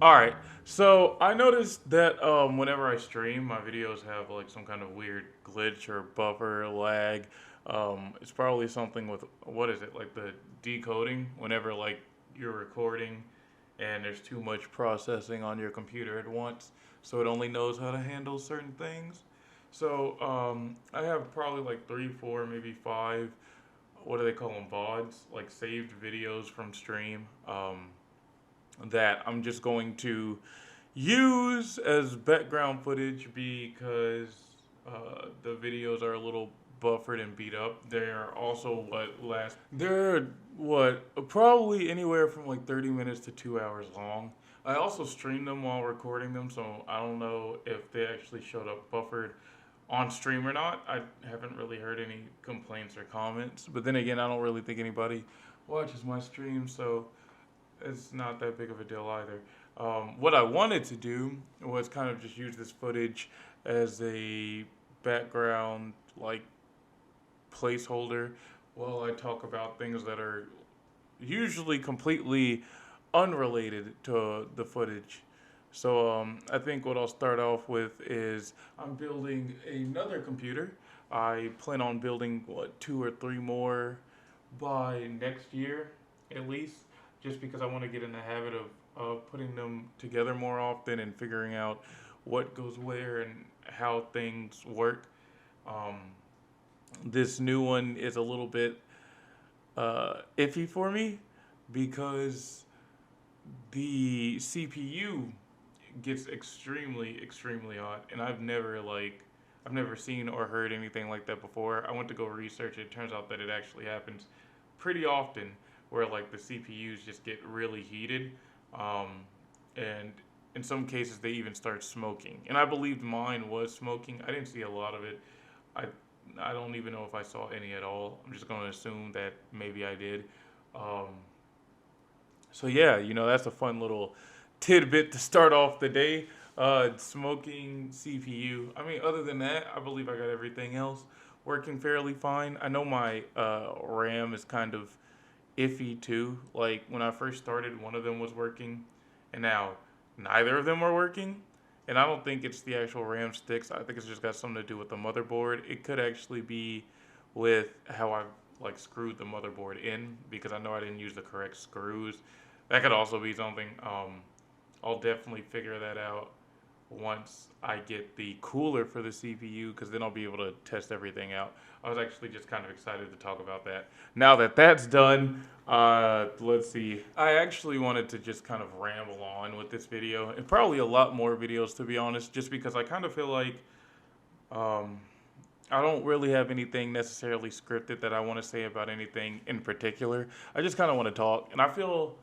All right. So I noticed that whenever I stream, my videos have like some kind of weird glitch or buffer lag. It's probably something with what is it like the decoding? Whenever like you're recording and there's too much processing on your computer at once, so it only knows how to handle certain things. So I have probably like three, four, maybe five. What do they call them? VODs, like saved videos from stream. That I'm just going to use as background footage because the videos are a little buffered and beat up. They're also they're what probably anywhere from like 30 minutes to 2 hours long. I also stream them while recording them, so I don't know if they actually showed up buffered on stream or not. I haven't really heard any complaints or comments, but then again, I don't really think anybody watches my stream, so it's not that big of a deal either. What I wanted to do was kind of just use this footage as a background, like placeholder, while I talk about things that are usually completely unrelated to the footage. So I think what I'll start off with is I'm building another computer. I plan on building what two or three more by next year at least, just because I want to get in the habit of putting them together more often and figuring out what goes where and how things work. Um, this new one is a little bit iffy for me because the CPU gets extremely hot, and I've never seen or heard anything like that before. I went to go research it. It turns out that it actually happens pretty often, where like the CPUs just get really heated, and in some cases they even start smoking. And I believed mine was smoking. I didn't see a lot of it. I I don't even know if I saw any at all. I'm just going to assume that maybe I did. Um, so yeah, that's a fun little tidbit to start off the day. Smoking CPU. I mean, other than that, I believe I got everything else working fairly fine. I know my RAM is kind of iffy too. Like when I first started, one of them was working, and now neither of them are working. And I don't think it's the actual RAM sticks. I think it's just got something to do with the motherboard. It could actually be with how I like screwed the motherboard in because I know I didn't use the correct screws. That could also be something. I'll definitely figure that out once I get the cooler for the CPU because then I'll be able to test everything out. I was actually just kind of excited to talk about that. Now that that's done, let's see. I actually wanted to just kind of ramble on with this video and probably a lot more videos to be honest, just because I kind of feel like um, I don't really have anything necessarily scripted that I want to say about anything in particular. I just kind of want to talk, and I feel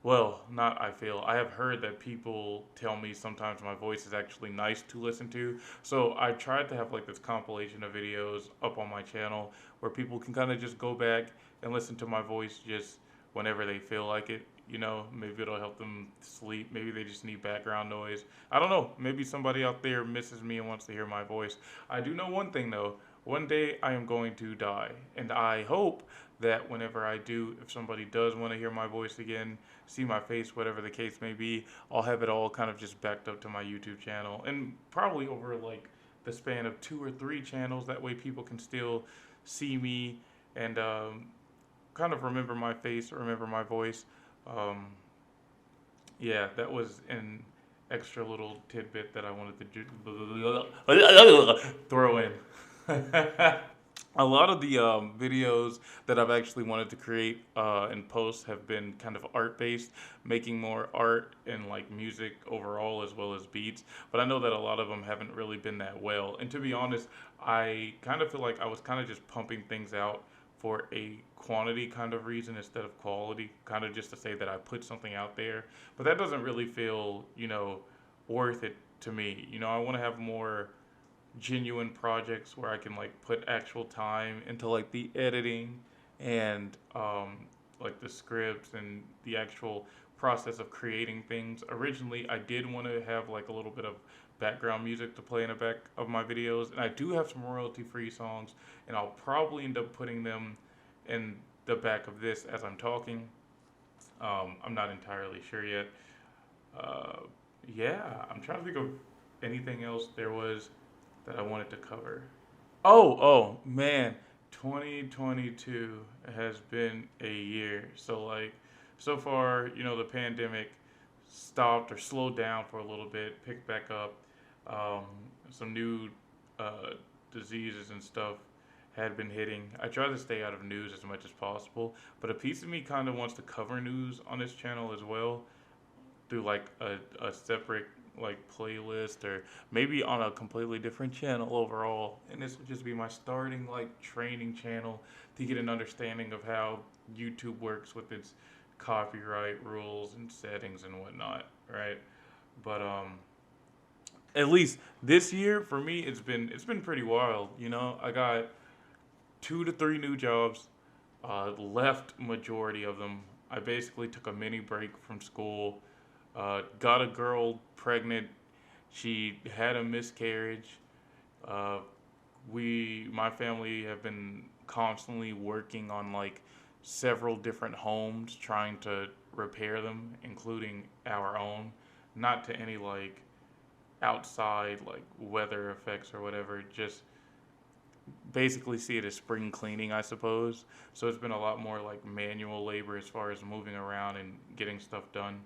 well, not I feel. I have heard that people tell me sometimes my voice is actually nice to listen to. So I tried to have like this compilation of videos up on my channel where people can kind of just go back and listen to my voice just whenever they feel like it. Maybe it'll help them sleep. Maybe they just need background noise. I don't know. Maybe somebody out there misses me and wants to hear my voice. I do know one thing though. One day I am going to die. And I hope that whenever I do, if somebody does want to hear my voice again, see my face, whatever the case may be, I'll have it all kind of just backed up to my YouTube channel and probably over like the span of two or three channels. That way people can still see me and kind of remember my face, remember my voice. Um, yeah, that was an extra little tidbit that I wanted to throw in. A lot of the videos that I've actually wanted to create and post have been kind of art based, making more art and like music overall as well as beats. But I know that a lot of them haven't really been that well. And to be honest, I kind of feel like I was kind of just pumping things out for a quantity kind of reason instead of quality, kind of just to say that I put something out there. But that doesn't really feel, worth it to me. I want to have more genuine projects where I can like put actual time into like the editing and like the scripts and the actual process of creating things. Originally, I did want to have like a little bit of background music to play in the back of my videos, and I do have some royalty free songs, and I'll probably end up putting them in the back of this as I'm talking. I'm not entirely sure yet. Uh, yeah, I'm trying to think of anything else there was that I wanted to cover. Oh man, 2022 has been a year. So like, so far, the pandemic stopped or slowed down for a little bit, picked back up. Um, some new uh, diseases and stuff had been hitting. I try to stay out of news as much as possible, but a piece of me kind of wants to cover news on this channel as well through like a separate like playlist or maybe on a completely different channel overall. And this would just be my starting like training channel to get an understanding of how YouTube works with its copyright rules and settings and whatnot, right? But at least this year for me it's been pretty wild. I got 2 to 3 new jobs. Left majority of them. I basically took a mini break from school. Got a girl pregnant. She had a miscarriage. Uh, my family have been constantly working on like several different homes, trying to repair them, including our own. Not to any like outside like weather effects or whatever. Just basically see it as spring cleaning, I suppose. So it's been a lot more like manual labor as far as moving around and getting stuff done.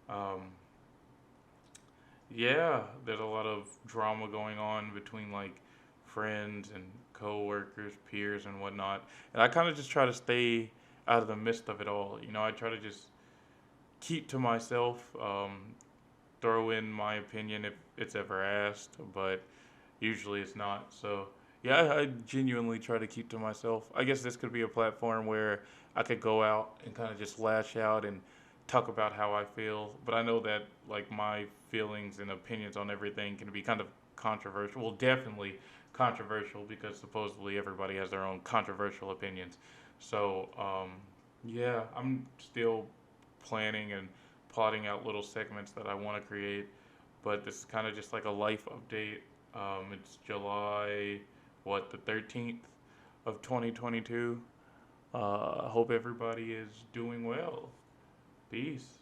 Um, yeah, there's a lot of drama going on between like friends and coworkers, peers, and whatnot. And I kind of just try to stay out of the midst of it all. I try to just keep to myself, throw in my opinion if it's ever asked, but usually it's not. So yeah, I genuinely try to keep to myself. I guess this could be a platform where I could go out and kind of just lash out and talk about how I feel. But I know that like my feelings and opinions on everything can be kind of controversial. Well, definitely controversial because supposedly everybody has their own controversial opinions. So yeah, I'm still planning and plotting out little segments that I want to create. But this is kind of just like a life update. It's July, the 13th of 2022. I hope everybody is doing well. Peace.